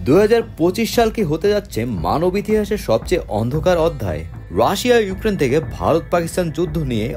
2025 সাল কি হতে যাচ্ছে মানব ইতিহাসের সবচেয়ে অন্ধকার অধ্যায়। রাশিয়া ইউক্রেন থেকে ভারত পাকিস্তান যুদ্ধ নিয়ে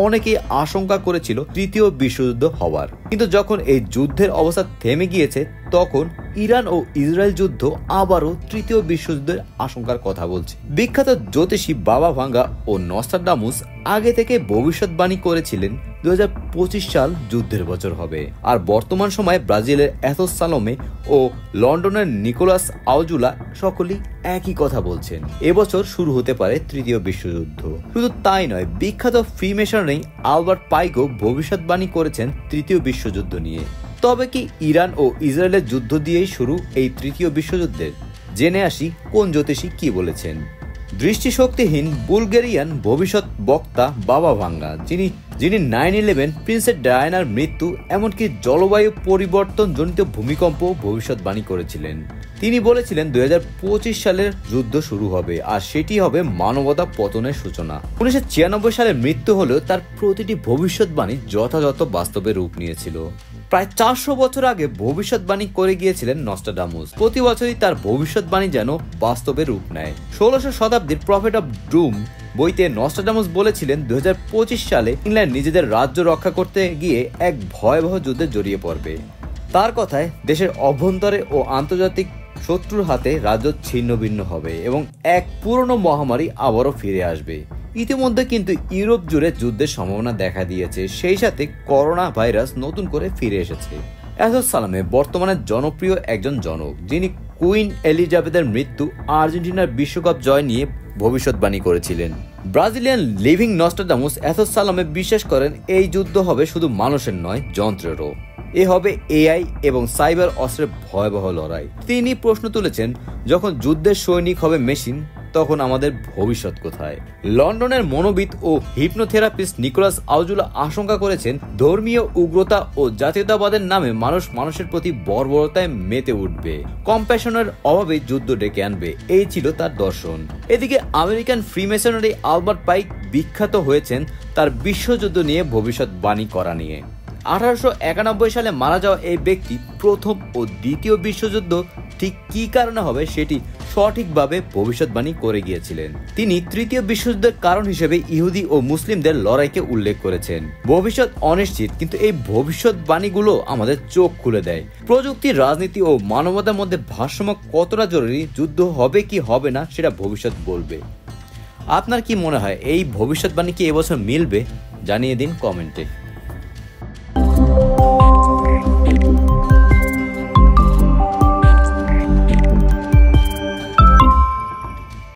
অনেকেই আশঙ্কা করেছিল তৃতীয় বিশ্বযুদ্ধ হওয়ার, কিন্তু যখন এই যুদ্ধের অবস্থা থেমে গিয়েছে তখন ইরান ও ইসরায়েল যুদ্ধ আবারও তৃতীয় বিশ্বযুদ্ধের আশঙ্কার কথা বলছে। বিখ্যাত জ্যোতিষী বাবা ভাঙ্গা ও নস্ট্রাডামুস আগে থেকে ভবিষ্যৎবাণী করেছিলেন 2025 সাল যুদ্ধের বছর হবে। আর বর্তমান সময়ে ব্রাজিলের এথোস সালোমে ও লন্ডনের নিকোলাস আউজুলা সকলেই একই কথা বলছেন, এবছর শুরু হতে পারে তৃতীয় বিশ্বযুদ্ধ। শুধু তাই নয়, বিখ্যাত ফ্রিমেশনারি আলবার্ট পাইকো ভবিষ্যৎবাণী করেছেন তৃতীয় বিশ্বযুদ্ধ নিয়ে। তবে কি ইরান ও ইসরায়েলের যুদ্ধ দিয়েই শুরু এই তৃতীয় বিশ্বযুদ্ধের? জেনে আসি কোন জ্যোতিষী কি বলেছেন। দৃষ্টিশক্তিহীন বুলগেরিয়ান ভবিষ্যৎ বক্তা বাবা ভাঙ্গা, যিনি 9/11 প্রিন্সেস ডায়ানার মৃত্যু এমনকি জলবায়ু পরিবর্তন জনিত ভূমিকম্প ভবিষ্যৎবাণী করেছিলেন। তিনি বলেছিলেন 2025 সালের যুদ্ধ শুরু হবে আর সেটি হবে মানবতা পতনের সূচনা। 1996 সালে মৃত্যু হলেও তার প্রতিটি ভবিষ্যৎবাণী যথাযথ বাস্তবে রূপ নিয়েছিল। প্রায় 400 বছর আগে ভবিষ্যৎবাণী করে গিয়েছিলেন নস্ট্রাডামুস। প্রতি বছরই তার ভবিষ্যৎবাণী যেন বাস্তবে রূপ নেয়। 16শো শতাব্দীর প্রফেট অফ ডুম বইতে নস্ট্রাডামুস বলেছিলেন 2025 সালে ইংল্যান্ড নিজেদের রাজ্য রক্ষা করতে গিয়ে এক ভয়াবহ যুদ্ধে জড়িয়ে পড়বে। তার কথায় দেশের অভ্যন্তরে ও আন্তর্জাতিক শত্রুর হাতে রাজ্য ছিন্ন ভিন্ন হবে এবং এক পুরনো মহামারী আবারও ফিরে আসবে। ইতিমধ্যে কিন্তু ইউরোপ জুড়ে যুদ্ধের সম্ভাবনা দেখা দিয়েছে, সেই সাথে করোনা ভাইরাস নতুন করে ফিরে এসেছে। এথোস সালামে বর্তমানে জনপ্রিয় একজন জনক, যিনি কুইন এলিজাবেথের মৃত্যু আর্জেন্টিনার বিশ্বকাপ জয় নিয়ে ভবিষ্যৎবাণী করেছিলেন। ব্রাজিলিয়ান লিভিং নস্ট্রাডামুস এথোস সালামে বিশ্বাস করেন এই যুদ্ধ হবে শুধু মানুষের নয়, যন্ত্রেরও। এ হবে এআই এবং সাইবার অস্ত্রের ভয়াবহ লড়াই। তিনি প্রশ্ন তুলেছেন, যখন যুদ্ধের সৈনিক হবে মেশিন, তখন আমাদের ভবিষ্যৎ কোথায়? লন্ডনের মনোবিদ ও হিপনোথেরাপিস্ট নিকোলাস আউজুলা আশঙ্কা করেছেন, ধর্মীয় উগ্রতা ও জাতীয়তাবাদের নামে মানুষ মানুষের প্রতি বর্বরতায় মেতে উঠবে। কম্প্যাশনের অভাবে যুদ্ধ ডেকে আনবে, এই ছিল তার দর্শন। এদিকে আমেরিকান ফ্রিমেসনারি আলবার্ট পাইক বিখ্যাত হয়েছেন তার বিশ্বযুদ্ধ নিয়ে ভবিষ্যৎবাণী করা নিয়ে। 1891 সালে মারা যাওয়া এই ব্যক্তি প্রথম ও দ্বিতীয় বিশ্বযুদ্ধ ঠিক কী কারণে হবে সেটি সঠিকভাবে ভবিষ্যৎবাণী করে গিয়েছিলেন। তিনি তৃতীয় বিশ্বযুদ্ধের কারণ হিসেবে ইহুদি ও মুসলিমদের লড়াইকে উল্লেখ করেছেন। ভবিষ্যৎ অনিশ্চিত, কিন্তু এই ভবিষ্যৎবাণীগুলো আমাদের চোখ খুলে দেয়। প্রযুক্তি, রাজনীতি ও মানবতার মধ্যে ভারসাম্য কতটা জরুরি, যুদ্ধ হবে কি হবে না সেটা ভবিষ্যৎ বলবে। আপনার কি মনে হয় এই ভবিষ্যৎবাণী কি এবছর মিলবে? জানিয়ে দিন কমেন্টে।